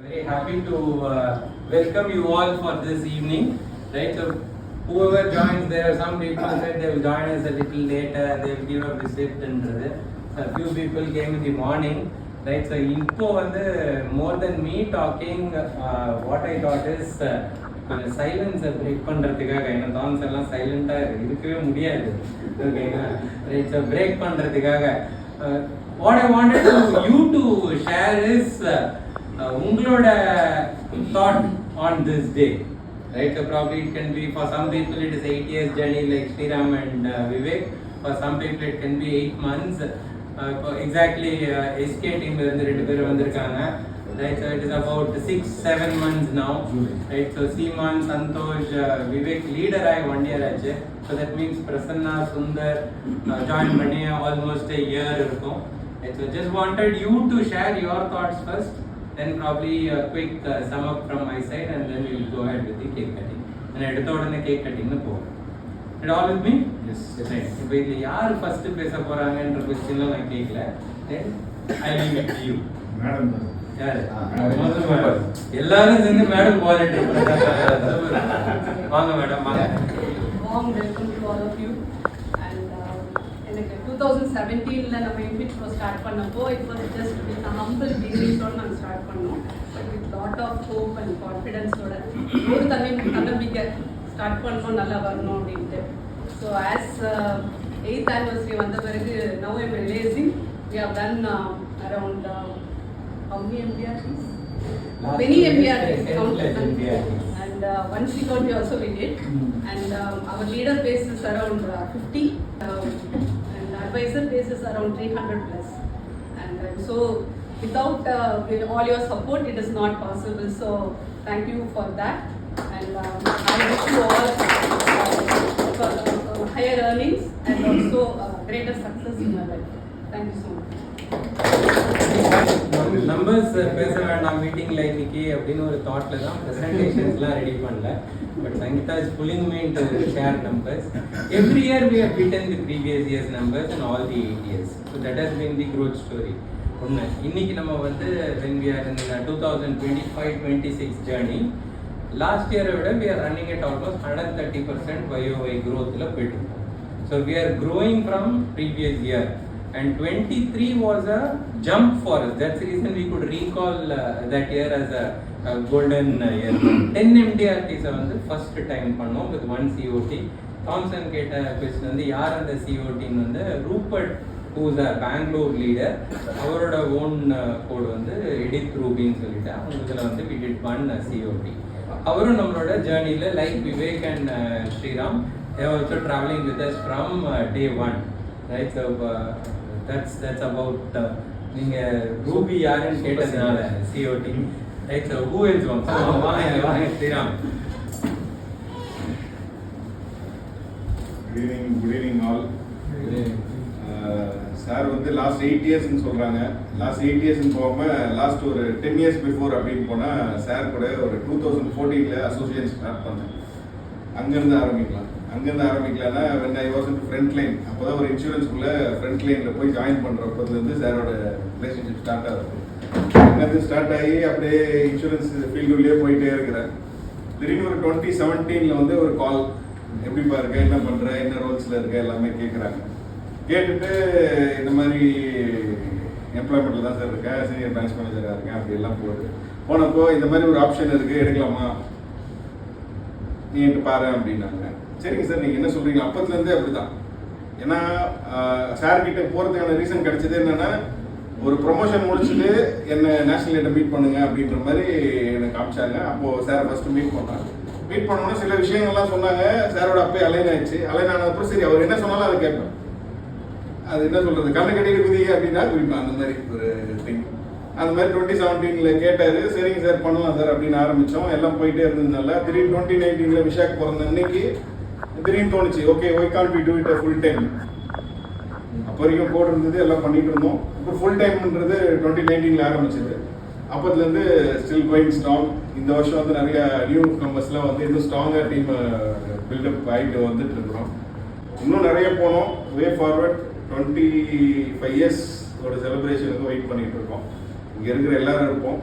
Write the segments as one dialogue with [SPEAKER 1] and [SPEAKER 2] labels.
[SPEAKER 1] Very happy to welcome you all for this evening. Right, so whoever joins, there are some people said they will join us a little later, they will give a visit and a few people came in the morning. Right, so இப்போ வந்து more than me talking, what I thought is கொஞ்சம் சைலன்ஸை break பண்ணுறதுக்காக என்ன thorns எல்லாம் சைலண்டாக இருக்கவே முடியாது. ஓகேங்களா, ரைட், ஸோ பிரேக் பண்ணுறதுக்காக what I wanted you to share is உங்களோட thought on this day. Right, so probably it can be for some people it is 8 years journey like Sriram and Vivek. For some people it can be 8 months. Exactly SK team la irundhu rendu peru vandirukanga. Right, so it is about 6-7 months now. Right, so Seeman, Santosh, Vivek leader I 1 year aachu. So that means Prasanna, Sundar join panni almost a year irukum. Right, so just wanted you to share your thoughts first, then probably a quick sum up from my side, and then we will go ahead with the cake cutting. And edutha odane cake cutting nu povom. It all with me? Yes. Right. இப்போ இதுல யார் first பேச போறாங்கன்ற question நான் கேக்கல. Then I leave it to you.
[SPEAKER 2] Madam
[SPEAKER 1] யார்? Madam. எல்லாரும் சேர்ந்து madam volunteer பண்றாங்க. வாங்க மேடம் வாங்க.
[SPEAKER 3] Warm welcome to all of you. And எனக்கு 2017 ல நம்ம இன்பிட் ப்ரோ ஸ்டார்ட் பண்ணப்போ it was just with a humble beginning ஓட நான் ஸ்டார்ட் பண்ணோம். But with lot of hope and confidence ஓட ஒரு தன்னம்பிக்கை ஸ்டார்ட் பண்ணோம், நல்லா வரணும் அப்படின்ட்டு. ஸோ ஆஸ் 8th anniversary வந்த பிறகு now I'm realizing we have done around how many MBRTs? Many MBRTs. And one she-count we also we did. And our leader base is around 50 and advisor base is around 300 plus. And so without with all your support it is not possible. So thank you for that. And I wish you all higher earnings and also greater success in your life. Thank you so much.
[SPEAKER 1] Numbers பேச வேண்டாம் மீட்டிங்ல இன்னைக்கு அப்படின்னு ஒரு தாட்ல தான் பிரசன்டேஷன்ஸ்லாம் ready பண்ணல. But Sangeetha is pulling me to share numbers. Every year we have beaten the previous year's numbers in all the 8 years. So that has been the growth story. ஒன்று இன்னைக்கு நம்ம வந்து when we are in the 2025-26 journey, last year விட we are running at almost 130% YOY growthல போயிட்டு இருக்கோம். So we are growing from previous year. And 23 was a jump for us. That's the reason we could recall that year as a golden year. 10 MDRTs வந்து first time பண்ணோம் with 1 COT. Thomson கேட்ட question வந்து யார் அந்த COT ன்னு வந்து Rupert who is a Bangalore leader. அவரோட own code வந்து எடித் ரூபின்னு சொல்லிட்டு அவங்க இதில் வந்து we did 1 COT. அவரும் நம்மளோட ஜேர்னியில் like Vivek and Sriram, they are also traveling with us from day 1. Right, so that's about நீங்க ரூபி யாருன்னு கேட்டதுனால COT. Right, so who else wants? வாங்க Sriram.
[SPEAKER 2] Good evening all. Sir வந்து லாஸ்ட் 8 இயர்ஸ்னு சொல்றாங்க. லாஸ்ட் 8 இயர்ஸ்னு போகாம லாஸ்ட் ஒரு 10 இயர்ஸ் பிஃபோர் அப்படின்னு போனா சார் கூட ஒரு 2014ல அசோசியேஷன் ஸ்டார்ட் பண்ணேன். அங்கிருந்து ஆரம்பிக்கலாம்னா when I was in front line, அப்போதான் ஒரு இன்சூரன்ஸ்குள்ள ஃப்ரண்ட் லைனில் போய் ஜாயின் பண்ணுறப்போதுலேருந்து சாரோட ரிலேஷன்ஷிப் ஸ்டார்ட் ஆகுது. அங்கேருந்து ஸ்டார்ட் ஆகி அப்படியே இன்சூரன்ஸ் ஃபீல்டுலேயே போயிட்டே இருக்கிறேன். திடீர்னு ஒரு 2017ல் வந்து ஒரு கால், எப்படிப்பா இருக்க, என்ன பண்ணுற, என்ன ரோல்ஸில் இருக்க, எல்லாமே கேட்குறாங்க. கேட்டுட்டு இந்த மாதிரி எம்ப்ளாய்மெண்ட்டில் தான் சார் இருக்கேன், சீனியர் பிரான்ச் மேனேஜராக இருக்கேன், அப்படி எல்லாம் போனப்போ இந்த மாதிரி ஒரு ஆப்ஷன் இருக்குது, எடுக்கலாமா, நீ என்கிட்ட பாரு அப்படின்னாங்க. சரிங்க சார், நீங்கள் என்ன சொல்கிறீங்க? அப்பத்துலேருந்தே அப்படி தான். ஏன்னா சார்கிட்ட போகிறதுக்கான ரீசன் கிடைச்சது என்னென்னா, ஒரு ப்ரொமோஷன் முடிச்சுட்டு என்னை நேஷனல் லீடர் மீட் பண்ணுங்க அப்படின்ற மாதிரி எனக்கு காமிச்சாங்க. அப்போது சாரை ஃபஸ்ட்டு மீட் பண்ணாங்க. மீட் பண்ணோன்னா சில விஷயங்கள்லாம் சொன்னாங்க. சாரோட அப்பயே அலைன் ஆயிடுச்சு. அலைன் ஆனதுக்கப்புறம் சரி அவர் என்ன சொன்னாலும் அதை கேட்பேன். அது என்ன சொல்கிறது, கண்ணு கட்டிட்டு குதிங்க அப்படின்னா குதிப்பேன், அந்த மாதிரி ஒரு திங். அந்த மாதிரி 2017ல் கேட்டார். சரிங்க சார் பண்ணலாம் சார் அப்படின்னு ஆரம்பித்தோம். எல்லாம் போயிட்டே இருந்ததுனால திடீர்னு 2019ல் விஷாக்கு பிறந்த அன்னைக்கு திடீர்னு தோணுச்சு, okay why can't we do it full time. அப்போ வரைக்கும் கோட் இருந்தது, எல்லாம் பண்ணிட்டு இருந்தோம். இப்போ ஃபுல் டைம்ன்றது 2019ல் ஆரம்பிச்சது. அப்போதுலேருந்து ஸ்டில் கோயிங் ஸ்ட்ராங். இந்த வருஷம் வந்து நிறைய நியூ மெம்பர்ஸ்லாம் வந்து இன்னும் ஸ்ட்ராங்காக டீம் பில்டப் ஆகிட்டு வந்துட்டு இருக்கிறோம். இன்னும் நிறைய போனோம். வே ஃபார்வர்ட் 25 இயர்ஸ் ஒரு செலிப்ரேஷனுக்கு வெயிட் பண்ணிட்டு இருக்கோம். இங்கே இருக்கிற எல்லாரும் இருப்போம்.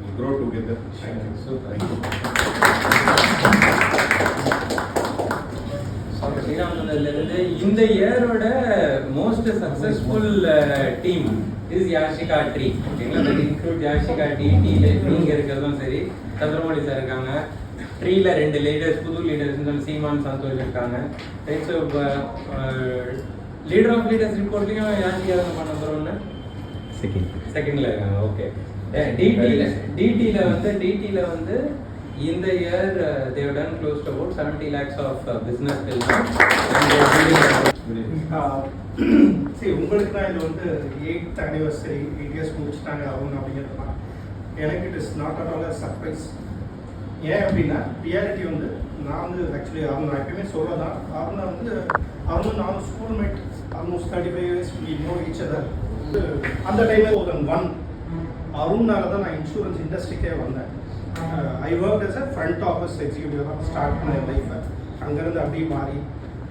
[SPEAKER 2] we'll grow together. Thank you.
[SPEAKER 1] Super.
[SPEAKER 2] Thank you.
[SPEAKER 1] ஸ்ரீராமனூர்லேருந்து இந்த இயரோட most successful team is Yashika tree. ஓகேங்களா, தட் இன்க்ளூட் யாஷிகா டீல நீங்கள் இருக்கிறதும் சரி, சந்திரமௌலி சார் இருக்காங்க, ட்ரீல 2 லீடர்ஸ், புது லீடர்ஸ் சீமான் சந்தோஷ் இருக்காங்க. Right, so leader of leaders ரிப்போர்ட்லையும் யாஷிகா தான் பண்ண போகிறோம்னு செகண்ட்ல இருக்காங்க. ஓகே, டிடில வந்து இந்த year they have done close to about 70 lakhs of business till now.
[SPEAKER 4] சரி, உங்களுக்கு தான் இது வந்து 8th anniversary 8 years முடிச்சிட்டாங்க அவங்க அப்படிங்கிறதுலாம் எனக்கு it is not at all surprise. ஏன் அப்படின்னா ரியாலிட்டி வந்து நான் வந்து ஆக்சுவலி அவங்க எப்பயுமே சொல்லதான், அவங்க வந்து அவங்க நானும் school mate almost 35 years we know each other. அந்த டைமில் 2001 அருணால தான் நான் இன்சூரன்ஸ் இண்டஸ்ட்ரிக்கே வந்தேன். I work as a front office executive தான் ஸ்டார்ட் பண்ண லைஃப்பை. அங்கேருந்து அப்படியே மாறி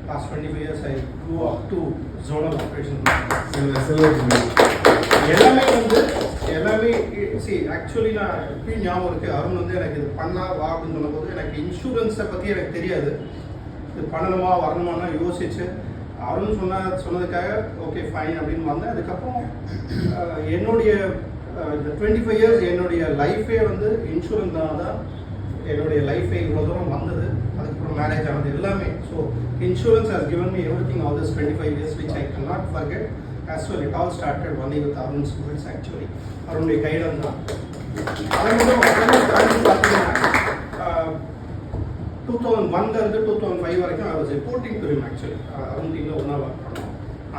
[SPEAKER 4] last 25 years I grew up to zonal operation. எல்லாமே சி ஆக்சுவலி நான் எப்பயும் ஞாபகம் இருக்குது, அருண் வந்து எனக்கு இது பண்ணா வா அப்படின்னு சொல்லும்போது எனக்கு இன்சூரன்ஸை பற்றி எனக்கு தெரியாது, இது பண்ணணுமா வரணுமான்னா யோசிச்சு அருண் சொன்னதுக்காக ஓகே ஃபைன் அப்படின்னு வந்தேன். அதுக்கப்புறம் என்னுடைய இந்த 25 years என்னுடைய லைஃபே வந்து இன்சூரன்ஸ் தான் என்னுடைய லைஃபே இவ்வளோ தூரம் வந்தது. அதுக்கப்புறம் மேரேஜ் ஆனது எல்லாமே. So insurance has given me everything all this 25 years which I cannot forget. As well, it all started only with Arun's words actually. Arun's guidance தான். பார்த்தீங்கன்னா 2001 இருந்து 2005 வரைக்கும் I was reporting to him actually. Arun டீமில் ஒன்றா work பண்ணோம்.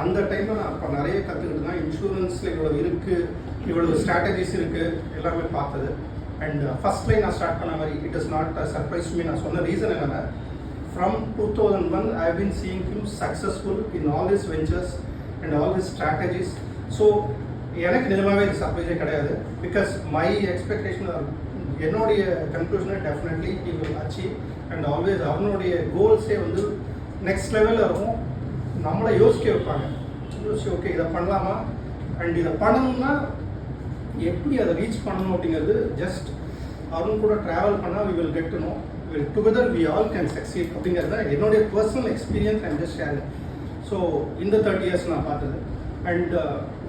[SPEAKER 4] அந்த டைமில் நான் அப்போ நிறைய கற்றுக்கிட்டு தான் இன்சூரன்ஸில் இவ்வளோ இருக்குது, இவ்வளோ ஸ்ட்ராட்டஜிஸ் இருக்குது எல்லாமே பார்த்தது. அண்ட் ஃபர்ஸ்ட் லைன் நான் ஸ்டார்ட் பண்ண மாதிரி it is not surprise me. நான் சொன்ன ரீசன் என்னென்னா from 2001 I have been seeing him successful in all his ventures and all his strategies. So எனக்கு நிஜமாகவே இது சர்ப்ரைஸே கிடையாது. பிகாஸ் மை எக்ஸ்பெக்டேஷன் என்னுடைய கன்க்ளூஷனை definitely he will achieve. And always அவனுடைய கோல்ஸே வந்து நெக்ஸ்ட் லெவலில் இருக்கும். நம்மளை யோசிக்க வைப்பாங்க, யோசிச்சு ஓகே இதை பண்ணலாமா அண்ட் இதை பண்ணணும்னா எப்படி அதை ரீச் பண்ணணும் அப்படிங்கிறது ஜஸ்ட் அருண் கூட ட்ராவல் பண்ணால் we will get to know together we all can succeed அப்படிங்கிறது தான் என்னுடைய personal experience and just share. So இந்த 30 years நான் பார்த்தது. And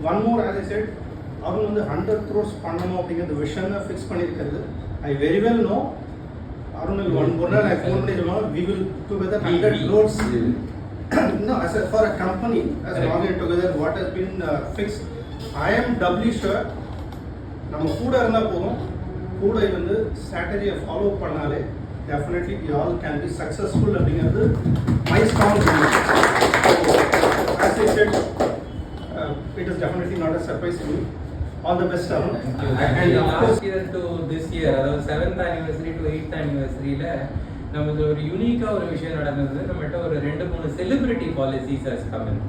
[SPEAKER 4] one more as I said, Arun வந்து 100 crores பண்ணணும் அப்படிங்கிறது விஷனை ஃபிக்ஸ் பண்ணியிருக்கிறது. I very well know Arun ஒரு நாள் ஃபோன் பண்ணி சொல்லுவோம் we will together 100 crores. No, as for a company, as an organ together, what has been fixed, I am doubly sure. நம்ம கூட இருந்தால் போதும், கூட இருந்து ஸ்ட்ராட்டஜியை ஃபாலோ பண்ணாலே definitely we all can be successful அப்படிங்கிறது my strong belief. As I said, it is definitely not a surprise to me. All the best, Arun.
[SPEAKER 1] And last year to this year, அதாவது 7th anniversary to 8th anniversary-ல நமக்கு ஒரு யூனிக்காக ஒரு விஷயம் நடந்தது. நம்மகிட்ட ஒரு 2-3 செலிபிரிட்டி பாலிசிஸ் ஹஸ் கமன்.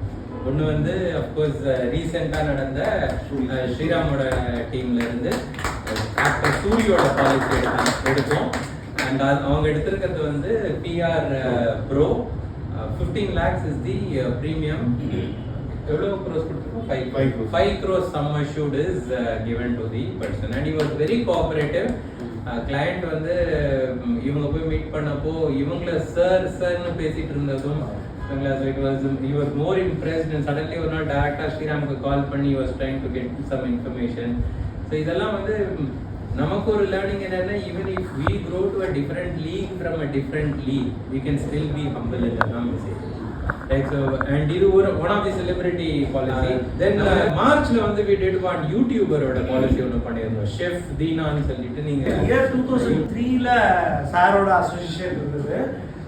[SPEAKER 1] ஒன்று வந்து அஃப்கோர்ஸ் ரீசெண்டாக நடந்த ஸ்ரீராமோட டீம்லேருந்து ஆக்டர் சூரியோட பாலிசி எடுத்தோம். அண்ட் அவங்க எடுத்திருக்கிறது வந்து PR pro 15 lakhs is the premium. எவ்வளோ க்ரோஸ் கொடுத்துருக்கோம்? 5 crores sum assured is given to the person. And he was very cooperative. Client வந்து இவங்க போய் மீட் பண்ணப்போ இவங்கள சார்னு பேசிட்டு இருந்ததும் he was more impressed and suddenly ஒரு நாள் டைரக்டா ஸ்ரீராமுக்கு கால் பண்ணி he was trying to get some information. So இதெல்லாம் வந்து நமக்கு ஒரு லேர்னிங் என்னன்னா even if we grow to a different league from a different league we can still be humble in the message. Right, so and இது ஒரு one of the celebrity policy. Then மார்ச்ல வந்து we did one YouTuber ஓட policy ஒன்னு பண்ணிருந்தோம், chef தீனான்னு சொல்லிட்டு. நீங்க
[SPEAKER 4] year 2003ல சாரோட அசோசியேஷன் இருந்தது.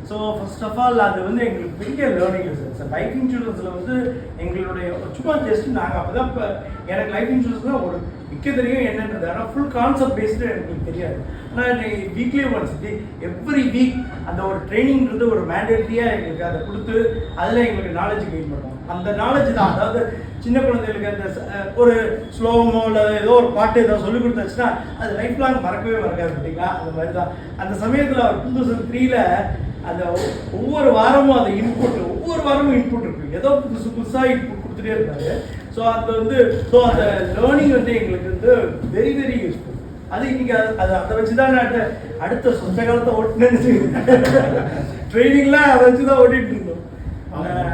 [SPEAKER 4] ஸோ ஃபர்ஸ்ட் ஆஃப் ஆல் அது வந்து எங்களுக்கு பெரிய லேர்னிங் சார். லைஃப் இன்சூரன்ஸில் வந்து எங்களுடைய சும்மா ஜஸ்ட் நாங்கள் அப்போ தான் இப்போ எனக்கு லைஃப் இன்சூரன்ஸ்னால் ஒரு மிக்க தெரியும் என்னன்றது, ஆனால் ஃபுல் கான்செப்ட் பேஸ்டு எனக்கு தெரியாது. ஆனால் வீக்லி ஒன்ஸ் எவ்ரி வீக் அந்த ஒரு ட்ரைனிங்கிறது ஒரு மேண்டேட்டரியாக எங்களுக்கு அதை கொடுத்து அதில் எங்களுக்கு நாலேஜ் கெயின் பண்ணுவோம். அந்த நாலேஜ் தான், அதாவது சின்ன குழந்தைகளுக்கு அந்த ஒரு ஸ்லோமோ இல்லை ஏதோ ஒரு பாட்டு ஏதோ சொல்லிக் கொடுத்தாச்சுன்னா அது லைஃப் லாங் மறக்கவே மறக்காது பார்த்தீங்களா. அந்த மாதிரி தான் அந்த சமயத்தில் 2003ல அந்த ஒவ்வொரு வாரமும் அந்த ஒவ்வொரு வாரமும் இன்புட் இருக்கு, ஏதோ புதுசாக இன்புட் கொடுத்துட்டே இருப்பாரு. ஸோ அது வந்து அந்த லேர்னிங் வந்து எங்களுக்கு வந்து வெரி வெரி யூஸ்ஃபுல்.
[SPEAKER 5] அது இன்னைக்கு அதை வச்சு தான் அடுத்த சொந்த காலத்தை ஓட்டுனேன்னு ட்ரைனிங்லாம் அதை வச்சு தான் ஓட்டிட்டு இருந்தோம்.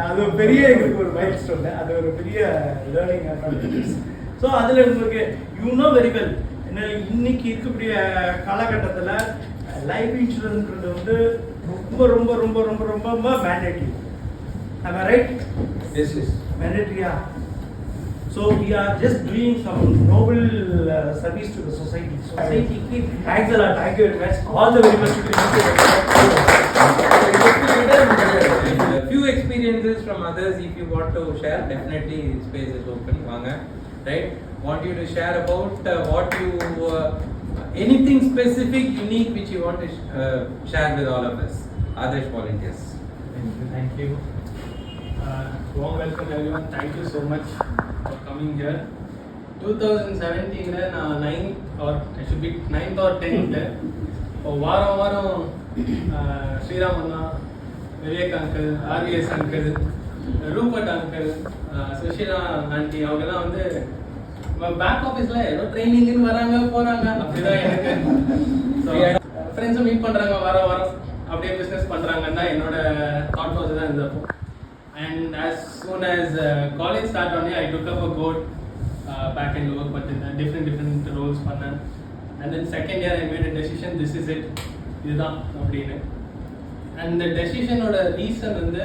[SPEAKER 5] அது ஒரு பெரிய எங்களுக்கு ஒரு மைல் ஸ்டோன், அது ஒரு பெரிய லேர்னிங் அட்வான்டேஜஸ். ஸோ அதில் உங்களுக்கு வெரி வெல் என்ன இன்னைக்கு இருக்கக்கூடிய காலகட்டத்தில் லைஃப் இன்சூரன்ஸ்ன்றது வந்து ரொம்ப ரொம்ப ரொம்ப ரொம்ப ரொம்ப ரொம்ப mandatory. Am I right?
[SPEAKER 1] Yes.
[SPEAKER 5] Mandatory, yeah. So we are just doing some noble service to the society. Society, thanks a lot. Thank you very much. All the very best to
[SPEAKER 1] A few experiences from others, if you want to share, definitely space is open. Vanga, right? Want you to share about what you, anything specific, unique, which you want to share with all of us. Others volunteers.
[SPEAKER 6] Thank you. Warm welcome everyone. Thank you so much for coming here. 2017 நான் 9th or I should be 9th or 10th வாரம் ஸ்ரீராம் அண்ணா, Vivek uncle, RVS uncle, Rupert uncle, Sushila aunty அவங்கெல்லாம் வந்து back ஆஃபீஸில் ஏதோ ட்ரைனிங்னு வராங்க போகிறாங்க, அப்படிதான் எனக்கு. ஸோ ஃப்ரெண்ட்ஸும் மீட் பண்ணுறாங்க, வாரம் அப்படியே பிஸ்னஸ் பண்ணுறாங்கன்னு தான் என்னோட தாட் ப்ராசஸ் தான் இருந்தப்போ. And as soon as college started only, I took up a board back end work, but in different roles pannan. And then second year I made a decision, this is it, idhaan appadinu. And the decision oda reason வந்து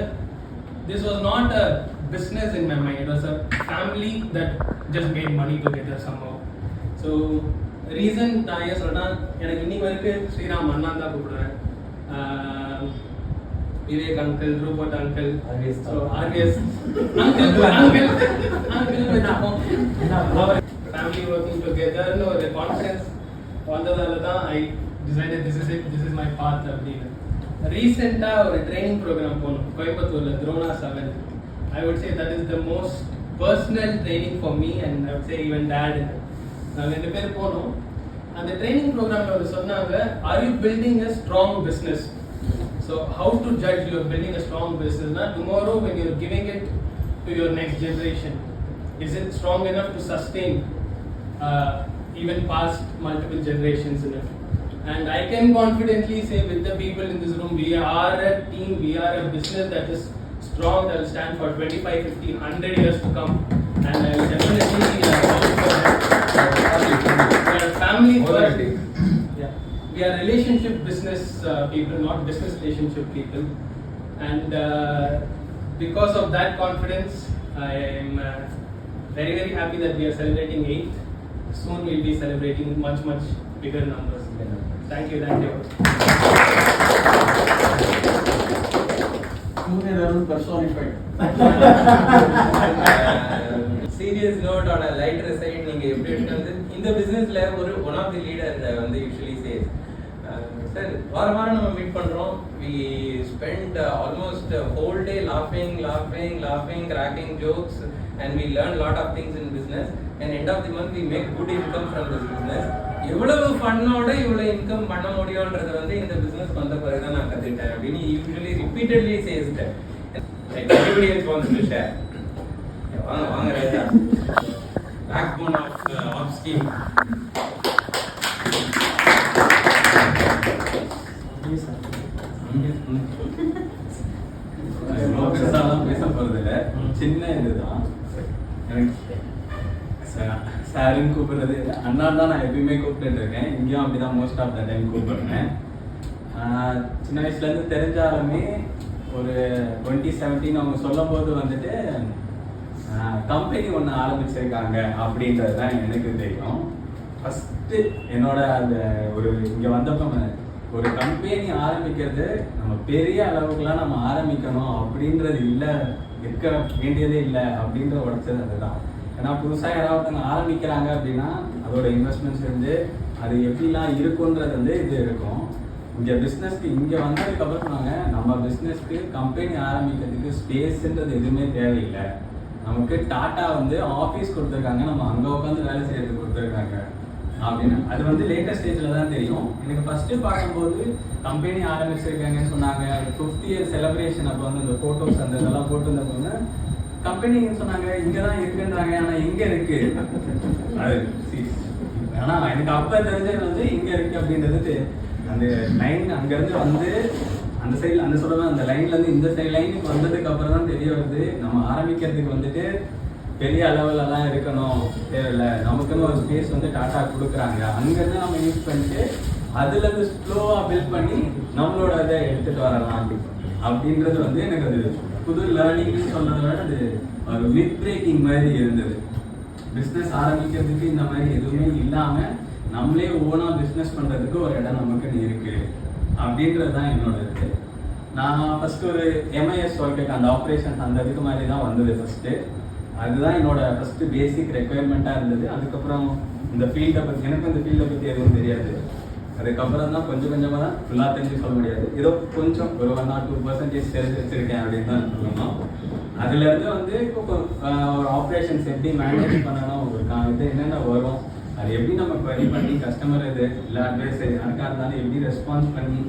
[SPEAKER 6] this was not a business in my mind, it was a family that just made money together somehow. So reason நான் ஏன் சொல்றேன்னா, எனக்கு இன்னைக்கு வரைக்கும் ஸ்ரீராம் அண்ணா தான் கூப்பிடுறேன், Vivek uncle, Rupert uncle, so RVS uncle family working together no the confidence vandadala da I decided this is it, this is my path அப்படினு. ரீசெண்டா ஒரு ட்ரைனிங் ப்ரோக்ராம் போனோம் கோயம்புத்தூர்ல Drona 7. I would say that is the most personal training for me and I would say even dad. நாங்க ரெண்டு பேர் போனோம். அந்த ட்ரைனிங் ப்ரோக்ராம்ல வந்து சொன்னாங்க, are you building a strong business? So how to judge you are building a strong business? Now tomorrow when you are giving it to your next generation, is it strong enough to sustain even past multiple generations in it? And I can confidently say with the people in this room, we are a team, we are a business that is strong, that will stand for 25, 50, 100 years to come. And I will definitely vouch for that. We are family first. We are relationship business people, not business relationship people. And because of that confidence, I am very, very happy that we are celebrating 8th. Soon we'll be celebrating much, much bigger numbers. Thank you, thank you.
[SPEAKER 5] personified.
[SPEAKER 1] Serious note on a lighter side, நீங்க எப்படி வந்து இந்த பிசினஸ்ல ஒரு one of the leader வந்து usually says, sir வாரம் நம்ம meet பண்றோம், we spend almost a whole day laughing, cracking jokes, and we learn lot of things in business, and end of the month we make good income from this business. எவ்வளவு ஃபன்னோட இவ்வளவு income பண்ண முடியும்ன்றது வந்து இந்த business வந்த பிறகு தான் நான் கத்துக்கிட்டேன் அப்படின்னு usually repeatedly says that. Like everybody else wants to share. வாங்க ராஜா, backbone of scheme. பேச போறதில்ல, சின்ன இதுதான். எனக்கு சாருன்னு கூப்பிடுறது அண்ணா தான் நான் எப்பயுமே கூப்பிட்டு இருக்கேன், இங்கேயும் அப்படிதான் மோஸ்ட் ஆஃப் த டைம் கூப்பிடுறேன். சின்ன வயசுலேருந்து தெரிஞ்சாலுமே ஒரு 2017 அவங்க சொல்லும் போது வந்துட்டு கம்பெனி ஒன்று ஆரம்பிச்சிருக்காங்க அப்படின்றது தான் எனக்கு தெரியும். ஃபஸ்ட்டு என்னோட அந்த ஒரு இங்கே வந்தப்போ ஒரு கம்பெனி ஆரம்பிக்கிறது நம்ம பெரிய அளவுக்குலாம் நம்ம ஆரம்பிக்கணும் அப்படின்றது இல்லை, இருக்க வேண்டியதே இல்லை அப்படின்ற உடைச்சது அதுதான். ஏன்னா புதுசாக யாராவது ஆரம்பிக்கிறாங்க அப்படின்னா அதோட இன்வெஸ்ட்மெண்ட்ஸ் இருந்து அது எப்படிலாம் இருக்குன்றது வந்து இது இருக்கும். இங்கே பிஸ்னஸ்க்கு இங்கே வந்ததுக்கப்புறம் சொன்னாங்க, நம்ம பிஸ்னஸ்க்கு கம்பெனி ஆரம்பிக்கிறதுக்கு ஸ்பேஸ்ன்றது எதுவுமே தேவையில்லை, நமக்கு டாட்டா வந்து ஆஃபீஸ் கொடுத்துருக்காங்க, நம்ம அங்கே உட்காந்து வேலை செய்யறதுக்கு கொடுத்துருக்காங்க அப்படின்னு. அது வந்து லேட்டஸ்ட் ஸ்டேஜில் தான் தெரியும். எனக்கு ஃபஸ்ட்டு பார்க்கும்போது கம்பெனி ஆரம்பிச்சிருக்காங்கன்னு சொன்னாங்க, 50th year செலிப்ரேஷன் அப்போ வந்து இந்த ஃபோட்டோஸ் அந்த இதெல்லாம் போட்டுருந்தப்போ கம்பெனின்னு சொன்னாங்க, இங்கே தான் இருக்குன்றாங்க, ஆனால் எங்கே இருக்கு அது
[SPEAKER 7] ஆனால் எனக்கு அப்போ தெரிஞ்சது வந்து இங்கே இருக்குது அப்படின்றது அந்த லைன் அங்கேருந்து வந்து அந்த சைடில் அந்த சொல்லுவேன் அந்த லைன்லேருந்து இந்த சைடு லைனுக்கு வந்ததுக்கு அப்புறம் தான் தெரிய வருது நம்ம ஆரம்பிக்கிறதுக்கு வந்துட்டு பெரிய அளவுலலாம் இருக்கணும் தேவையில்லை. நமக்குன்னு ஒரு ஸ்பேஸ் வந்து டாட்டா கொடுக்குறாங்க, அங்கேருந்து நம்ம யூஸ் பண்ணிட்டு அதுலேருந்து ஸ்லோவாக பில்ட் பண்ணி நம்மளோட இதை எடுத்துகிட்டு வரலாம் அப்படின்றது வந்து எனக்கு அது புது லேர்னிங்னு சொன்னதை விட அது ஒரு மித் பிரேக்கிங் மாதிரி இருந்தது. பிஸ்னஸ் ஆரம்பிக்கிறதுக்கு இந்த மாதிரி எதுவுமே இல்லாமல் நம்மளே ஓனாக பிஸ்னஸ் பண்ணுறதுக்கு ஒரு இடம் நமக்கு இருக்குது அப்படின்றது தான் என்னோட இது. நான் ஃபஸ்ட்டு ஒரு எம்ஐஎஸ் ஒர்க்கு அந்த ஆப்ரேஷன் அந்த இதுக்கு மாதிரி தான் வந்தது ஃபஸ்ட்டு. அதுதான் என்னோட ஃபஸ்ட்டு பேசிக் ரெக்குயர்மெண்ட்டாக இருந்தது. அதுக்கப்புறம் இந்த ஃபீல்டை பற்றி எனக்கும் இந்த ஃபீல்டை பற்றி எதுவும் தெரியாது. அதுக்கப்புறம் தான் கொஞ்சம் கொஞ்சமாக தான் ஃபுல்லாக தெரிஞ்சு சொல்ல முடியாது, ஏதோ கொஞ்சம் ஒரு 1 or 2% தெரிஞ்சு வச்சுருக்கேன் அப்படின்னு தான் சொல்லணும். அதுலேருந்து வந்து இப்போ ஒரு ஆப்ரேஷன்ஸ் எப்படி மேனேஜ் பண்ணணும், ஒரு இது என்னென்ன வரும், அது எப்படி நம்ம query பண்ணி கஸ்டமர் இது இல்லை அட்வைஸ் யாருக்காக இருந்தாலும் எப்படி ரெஸ்பான்ஸ் பண்ணி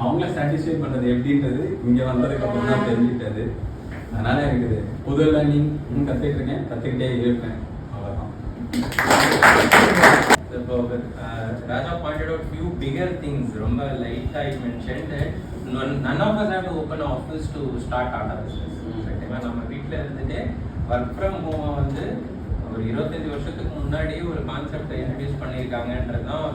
[SPEAKER 7] அவங்கள சாட்டிஸ்ஃபை பண்ணுறது எப்படின்றது இங்கே வந்ததுக்கப்புறம் தான் தெரிஞ்சுக்கிட்டது. அதனால் எனக்கு இது புது லேர்னிங் இன்னும் கற்றுக்கிட்டு இருக்கேன், கற்றுக்கிட்டே இருப்பேன், அவ்வளோதான்.
[SPEAKER 1] So, Raja pointed out few bigger things. Romba light I mentioned that none of us have to open an office to start Tata business. நம்ம வீட்டில் இருந்துட்டு ஒர்க் ஃப்ரம் ஹோம் வந்து ஒரு 25 வருஷத்துக்கு முன்னாடி ஒரு கான்செப்டை இன்ட்ரடியூஸ் பண்ணியிருக்காங்கன்றது தான்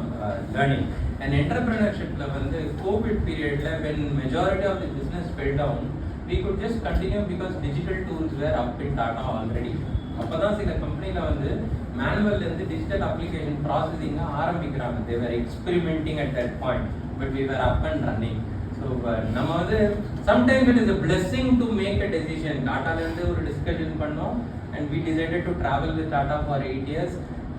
[SPEAKER 1] லேர்னிங். அண்ட் என்டர்பிரினர்ஷிப்பில் வந்து கோவிட் பீரியடில் when majority of the business fell down we could just continue because digital tools were up in Tata already. அப்போ தான் சில கம்பெனியில் வந்து மேனுவல் இருந்து டிஜிட்டல் அப்ளிகேஷன் ப்ராசஸிங்காக ஆரம்பிக்கிறாங்க. they were experimenting at that point but we were up and running. So நம்ம வந்து sometimes it is a blessing to make a decision. டாட்டாலேருந்து ஒரு டிஸ்கஷன் பண்ணோம் and we decided to travel with Tata for 8 years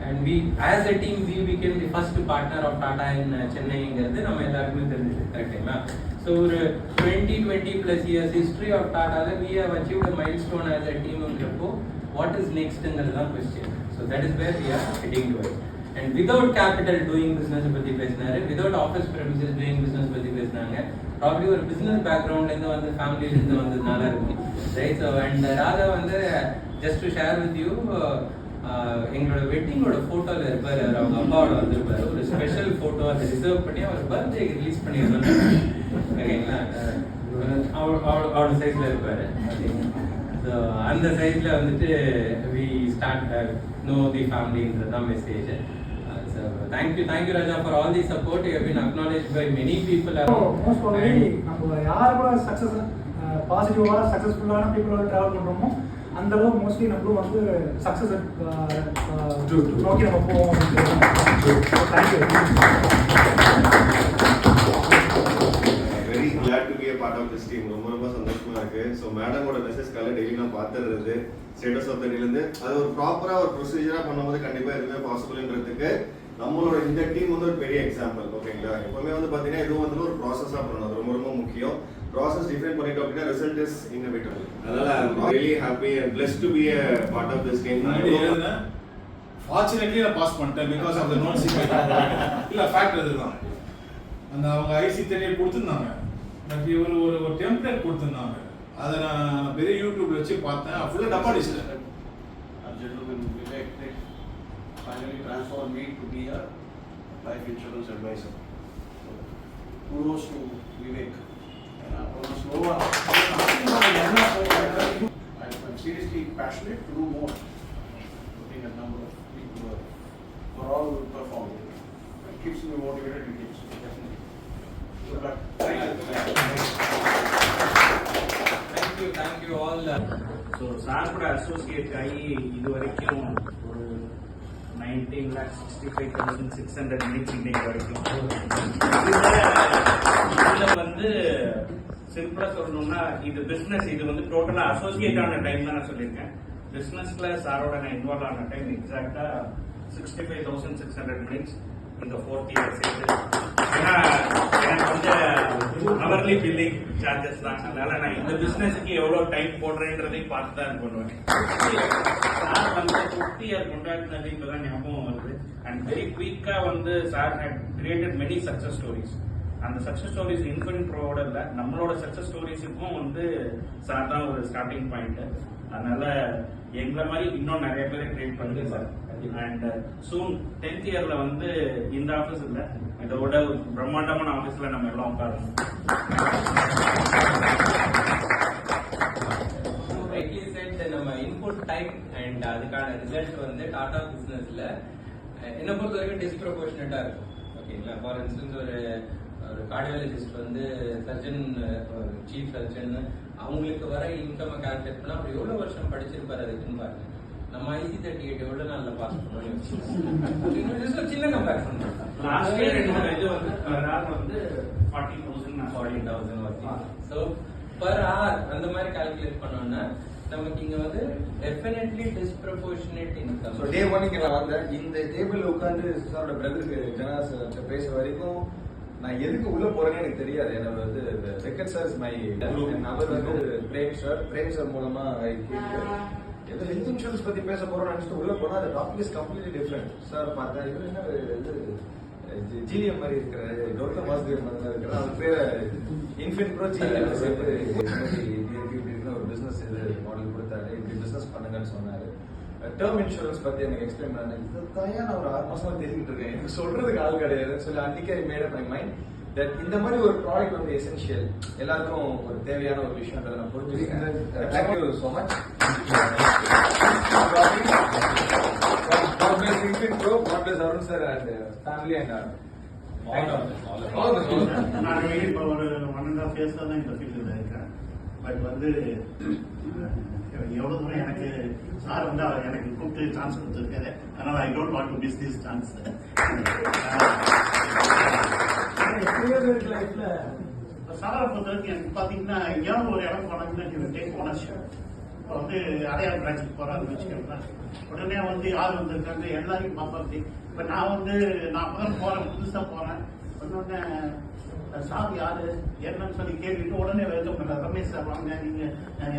[SPEAKER 1] and we as a team we became the first partner of Tata in சென்னைங்கிறது நம்ம எல்லாருக்குமே தெரிஞ்சது கரெக்டுங்களா. So ஒரு 20+ years history of Tata we have achieved a milestone as a team ங்கிறப்போ what is next ங்கிறது தான் question. So that is where we are heading towards. And without capital doing business பற்றி பேசினாரு, without office premises doing business பற்றி பேசினாங்க. Probably ஒரு business backgroundலேருந்து வந்து ஃபேமிலியிலேருந்து வந்ததுனால இருக்கும், ரைட். ஸோ அண்ட் ராஜா வந்து just to share with you எங்களோட வெட்டிங்கோட ஃபோட்டோவில் இருப்பார், அவங்க அப்பாவோட வந்திருப்பார். ஒரு ஸ்பெஷல் ஃபோட்டோ அதை ரிசர்வ் பண்ணி அவர் பர்த்டேக்கு ரிலீஸ் பண்ணியிருந்தோம். ஓகேங்களா, அவரோட சைஸில் இருப்பார். ஸோ அந்த சைஸில் வந்துட்டு வி ஸ்டார்ட் நோ தி ஃபேமிலின்றது தான் message. So thank you Raja for all the support. You have been acknowledged by many people.
[SPEAKER 5] Most probably நம்ம யார் கூட சக்ஸஸ் பாசிட்டிவாக சக்ஸஸ்ஃபுல்லான பீப்புளோட ட்ராவல் பண்ணுறோமோ அந்த அளவு மோஸ்ட்லி நம்மளும் வந்து சக்ஸஸ் நோக்கி நம்ம போவோம். Thank you.
[SPEAKER 2] Very glad to be a part of this team. ரொம்ப சந்தோஷமா இருக்கு. ஸோ மேடமோட மெசேஜ்கால டெய்லி நான் பார்த்துறது ஸ்டேட்டஸ் ஆஃப் தண்ணிலேருந்து அது ஒரு ப்ராப்பராக ஒரு ப்ரொசீஜராக பண்ணும்போது கண்டிப்பாக எதுவுமே பாசிபிள்ன்றதுக்கு நம்மளோட இந்த டீம் வந்து ஒரு பெரிய எக்ஸாம்பிள். ஓகேங்களா, எப்பவுமே வந்து பார்த்தீங்கன்னா எதுவும் வந்து ஒரு ப்ராசஸாக பண்ணணும், அது ரொம்ப முக்கியம். ப்ராசஸ் டிஃபைன் பண்ணிட்டோம் அப்படின்னா ரிசல்ட் இஸ் இன்னோவேட்டிவ். அதனால I am really happy and blessed to be a part of this team.
[SPEAKER 8] Fortunately நான் பாஸ் பண்ணிட்டேன் பிகாஸ் ஆஃப் த நோட்ஸ். இல்லை ஃபேக்ட் அதுதான், அந்த அவங்க ஐசி தெரியல் கொடுத்துருந்தாங்க, பட் ஒரு டெம்ப்ளேட் கொடுத்துருந்தாங்க, அதை நான் பெரிய யூடியூப்ல வச்சு பார்த்தேன். ஃபுல்லாக டப்பா டிஸ்ட்
[SPEAKER 9] finally transformed me to be a life insurance advisor. So, kudos to Vivek. I'm seriously passionate to do more. Looking at number of people who are all performing. It keeps me motivated. It keeps me definitely. Good luck.
[SPEAKER 1] Thank you all.
[SPEAKER 10] So sir கூட associate ஆகி இது வரைக்கும் ஒரு 19,65,600 minutes இன்னைக்கு வரைக்கும். இதில் வந்து சிம்பிளா சொல்லணும்னா இது பிசினஸ், இது வந்து டோட்டலா அசோசியேட் ஆன டைம் தான் நான் சொல்லியிருக்கேன். பிசினஸ்ல சாரோட நான் இன்வால்வ் ஆன டைம் எக்ஸாக்டா 65,600 மினிட்ஸ் இந்த 4th year சேர்த்து. ஏன்னா எனக்கு வந்து அவர்லி பில்லிங் சார்ஜஸ் தான், அதனால நான் இந்த பிசினஸுக்கு எவ்வளவு டைம் போடுறேன்றதையும் பார்த்து தான் பண்ணுவேன். சார் வந்து 50 year கொண்டாடினது இப்பதான் ஞாபகம் வருது. அண்ட் வெரி குயிக்கா வந்து sir had created many success stories. அந்த சக்சஸ் ஸ்டோரிஸ் இன்ஃபினிட் ப்ரோவோட இல்லை, நம்மளோட சக்சஸ் ஸ்டோரிஸுக்கும் வந்து சார் தான் ஒரு ஸ்டார்டிங் பாயிண்ட். அதனால எங்களை மாதிரி இன்னும் நிறைய பேரை கிரியேட் பண்ணுங்க சார். அண்ட் சூன் 10th இயர்ல வந்து இந்த ஆஃபீஸ் இல்லை, இதோட ஒரு பிரம்மாண்டமான ஆஃபீஸ்ல நம்ம எல்லாம் உட்காரணும்.
[SPEAKER 1] நம்ம இன்புட் டைம் அண்ட் அதுக்கான ரிசல்ட் வந்து டாடா பிசினஸ்ல என்ன பொறுத்த வரைக்கும் டிஸ்ப்ரொபோர்ஷனட்டா இருக்கும். ஓகேங்களா, ஃபார் இன்ஸ்டன்ஸ் ஒரு கார்டியாலஜிஸ்ட் வந்து சர்ஜன், சீஃப் சர்ஜன், அவங்களுக்கு வர இன்கம் கால்குலேட் பண்ணா அவர் எவ்வளவு வருஷம் படிச்சிருப்பாரு அதுக்குன்னு பாருங்க. நம்ம IC38 எவ்வளவு நாள்ல பாஸ் பண்ணுவோம். சின்ன கம்பேரிசன்.
[SPEAKER 10] லாஸ்ட் இயர் என்னோட இது வந்து வந்து 40,000
[SPEAKER 1] வருது. ஸோ பர் ஹவர் அந்த மாதிரி கால்குலேட் பண்ணோம்னா நமக்கு இங்க வந்து definitely disproportionate income.
[SPEAKER 11] So day 1 இங்கே நான் வந்தேன். இந்த டேபிள் உட்காந்து சாரோட பிரதருக்கு ஜனாஸ் பேசுற வரைக்கும் நான் எதுக்கு உள்ள போறேன்னு எனக்கு தெரியாது. என்னோட வந்து வெங்கட் சார் மை அவர் வந்து பிரேம் சார் மூலமா ஏதோ ஹெல்த் இன்சூரன்ஸ் பத்தி பேச போறோம்னு நினைச்சிட்டு உள்ள போனா அது topic is completely different. Sir பார்த்தா இவர் என்ன இது ஜிலிஎம் மாதிரி இருக்கிற கௌதம் வாசுதேவ் மாதிரி இருக்கிற அவர் பேர் இன்ஃபின் ப்ரோ ஜிலிஎம் சேர்த்து ஒரு பிசினஸ் இது மாடல் கொடுத்தாரு, இப்படி பிசினஸ் பண்ணுங்கன்னு சொன்னாரு. டேர்ம் இன்சூரன்ஸ் பத்தி எனக்கு எக்ஸ்பிளைன் பண்ணாங்க. இதுதான் நான் ஒரு 6 மாசமா தெரிஞ்சுட்டு இருக்கேன், எனக்கு சொல்றதுக்கு ஆள் கிடையாதுன்னு சொல்லி அன்னைக்கு I made up my mind that இந்த மாதிரி ஒரு ப்ராடக்ட் வந்து எசென்ஷியல், எல்லாருக்கும் ஒரு தேவையான ஒரு விஷயம்ன்றதை நான் புரிஞ்சுக்கிறேன். Thank you so much. God bless Arun sir and family and
[SPEAKER 12] நான் இப்போ ஒரு 1.5 years தான் இந்த ஃபீல்டில் இருக்கேன். பட் வந்து எவ்வளோ தூரம் எனக்கு சார் வந்து அவர் எனக்கு கூப்பிட்டு சான்ஸ் கொடுத்துருக்காரு. அதனால் I don't want to miss this chance. சாரை பொறுத்தவரைக்கும் எனக்கு பார்த்தீங்கன்னா எங்கேயாவது ஒரு இடம் போனாங்கன்னா டேக் ஓனர்ஷிப். இப்போ வந்து அடையாள பிரான்ச்சுக்கு போகிறாருன்னு வச்சுக்கோங்களேன், உடனே வந்து யார் வந்திருக்காங்க எல்லாரையும் பார்ப்பாரு. இப்போ நான் வந்து நான் முதல்ல போகிறேன், புதுசாக போகிறேன், உடனே சார் யாரு என்னன்னு சொல்லி கேட்டுட்டு உடனே வெல்கம் பண்ணார். ரமேஷ் சார் வாங்க, நீங்க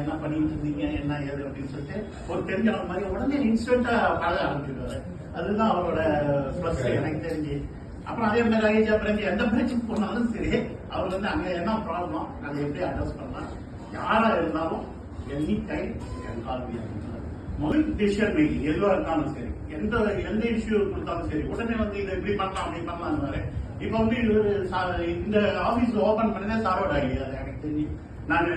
[SPEAKER 12] என்ன பண்ணிட்டு இருந்தீங்க, என்ன ஏது அப்படின்னு சொல்லிட்டு ஒரு தெரிஞ்ச மாதிரி உடனே இன்ஸ்டன்டா பழக ஆரம்பிச்சுடுவாரு. அதுதான் அவரோட ப்ளஸ் எனக்கு தெரிஞ்சு. அப்புறம் அதே மாதிரி ஐஜா பிரான்ச் எந்த பிரான்ச்சுக்கு போனாலும் சரி அவர் வந்து அங்க என்ன ப்ராப்ளம் அதை எப்படி அட்ரஸ் பண்ணலாம், யாரா இருந்தாலும் எனி டைம் முதல் டிசிஷன் மேக்கிங் எதுவாக இருந்தாலும் சரி, எந்த இஷ்யூ கொடுத்தாலும் சரி உடனே வந்து இதை எப்படி பண்ணலாம் அப்படி பண்ணலாம். இப்ப வந்து இந்த ஆபீஸ் ஓபன் பண்ணதே சாரோட ஐடியா. எனக்கு தெரிஞ்சு நான்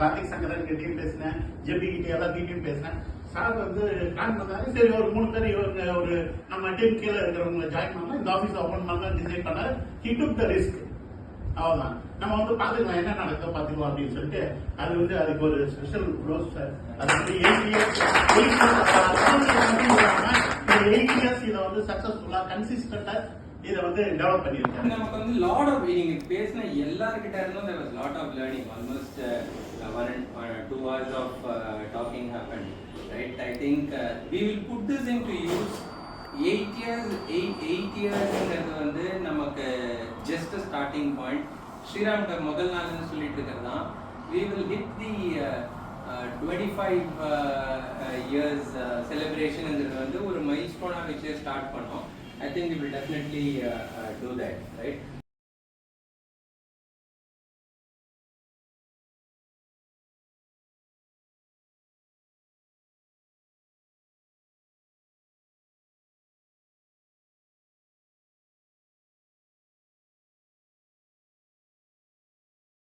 [SPEAKER 12] கார்த்திக் சங்கரன் கிட்டையும் பேசினேன், ஜெபி கிட்டே எல்லாத்தையும் பேசினேன். சார் வந்து பிளான் பண்ணாரு, சரி ஒரு 3 பேர் இவங்க ஒரு நம்ம டீம் கீழே இருக்கிறவங்க ஜாயின் பண்ணலாம், இந்த ஆபீஸ் ஓபன் பண்ணலாம் டிசைட் பண்ணாரு. He took the risk. அவ்வளவுதான், நம்ம வந்து பாத்துக்கலாம் என்ன நடக்குதோ பாத்துக்கலாம் அப்படின்னு சொல்லிட்டு அது வந்து அதுக்கு ஒரு ஸ்பெஷல் க்ளோஸ் சார். அது வந்து 8 இயர்ஸ் இதை வந்து சக்சஸ்ஃபுல்லா கன்சிஸ்டன்டா இதை வந்து டெவலப் பண்ணியிருக்காங்க.
[SPEAKER 1] நமக்கு வந்து லாட் ஆஃப் நீங்க பேசின எல்லார்கிட்ட இருந்தும் there was lot of learning. Almost 1 and 2 hours of talking happened, right? I think we will put this into use. 8 years வந்து நமக்கு just a starting point. Sriram முதல் நாள்னு சொல்லிட்டு இருக்கிறதா we will hit the 25 years celebration வந்து ஒரு மைல்ஸ்டோனா வச்சு start பண்ணோம். I think we will definitely do that, right?